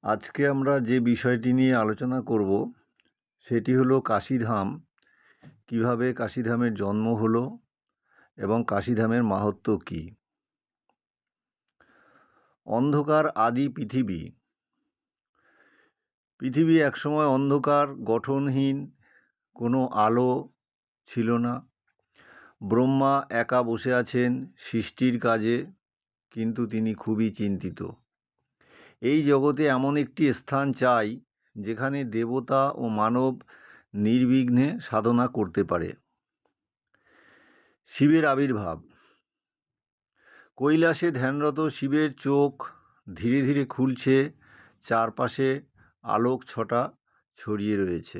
আজকে আমরা যে বিষয়টি নিয়ে আলোচনা করব সেটি হলো কাশীধাম। কিভাবে কাশীধামের জন্ম হলো এবং কাশীধামের মাহাত্ম্য কী। অন্ধকার আদি পৃথিবী। পৃথিবী একসময় অন্ধকার, গঠনহীন, কোনো আলো ছিল না। ব্রহ্মা একা বসে আছেন সৃষ্টির কাজে, কিন্তু তিনি খুবই চিন্তিত। এই জগতে এমন একটি স্থান চাই যেখানে দেবতা ও মানব নির্বিঘ্নে সাধনা করতে পারে। শিবের আবির্ভাব। কৈলাসে ধ্যানরত শিবের চোখ ধীরে ধীরে খুলছে, চারপাশে আলোক ছটা ছড়িয়ে রয়েছে।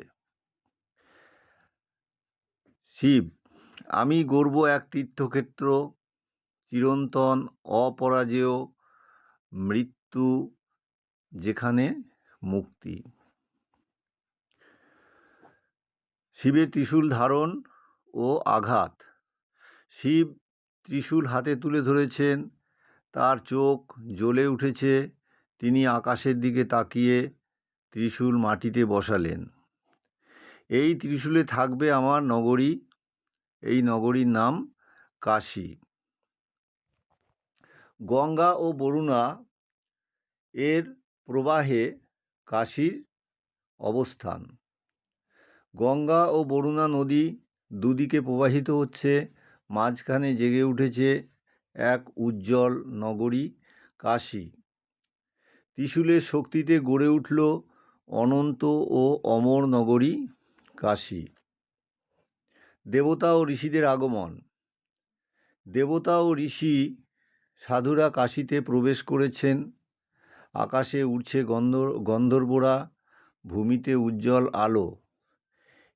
শিব, আমি গড়ব এক তীর্থক্ষেত্র, চিরন্তন অপরাজেয় মৃত্যু, যেখানে মুক্তি। শিবের ত্রিশূল ধারণ ও আঘাত। শিব ত্রিশূল হাতে তুলে ধরেছেন, তার চোখ জ্বলে উঠেছে। তিনি আকাশের দিকে তাকিয়ে ত্রিশূল মাটিতে বসালেন। এই ত্রিশূলে থাকবে আমার নগরী। এই নগরীর নাম কাশী। গঙ্গা ও বরুণা এর প্রবাহে কাশীর অবস্থান। গঙ্গা ও বরুণা নদী দুদিকে প্রবাহিত হচ্ছে, মাঝখানে জেগে উঠেছে এক উজ্জ্বল নগরী কাশী। ত্রিশূলের শক্তিতে গড়ে উঠল অনন্ত ও অমর নগরী কাশী। দেবতা ও ঋষিদের আগমন। দেবতা ও ঋষি সাধুরা কাশীতে প্রবেশ করেছেন। আকাশে উড়ছে গন্ধর্বরা, ভূমিতে উজ্জ্বল আলো।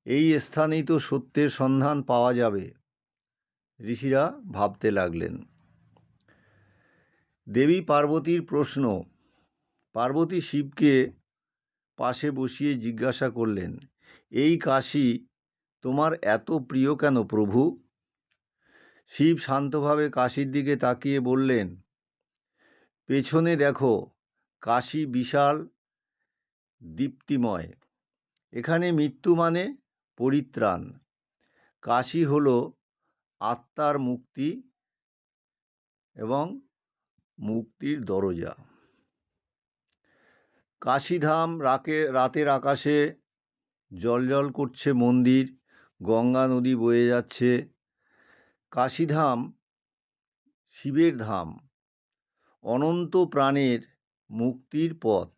এই স্থানেই তো সত্যের সন্ধান পাওয়া যাবে, ঋষিরা ভাবতে লাগলেন। দেবী পার্বতীর প্রশ্ন। পার্বতী শিবকে পাশে বসিয়ে জিজ্ঞাসা করলেন, এই কাশী তোমার এত প্রিয় কেন প্রভু? শিব শান্তভাবে কাশীর দিকে তাকিয়ে বললেন, পেছনে দেখো, কাশী বিশাল, দীপ্তিময়। এখানে মৃত্যু মানে পরিত্রাণ। কাশী হল আত্মার মুক্তি এবং মুক্তির দরজা। কাশীধাম রাতের আকাশে জ্বলজ্বল করছে মন্দির, গঙ্গা নদী বয়ে যাচ্ছে। কাশীধাম শিবের ধাম, অনন্ত প্রাণের মুক্তির পথ।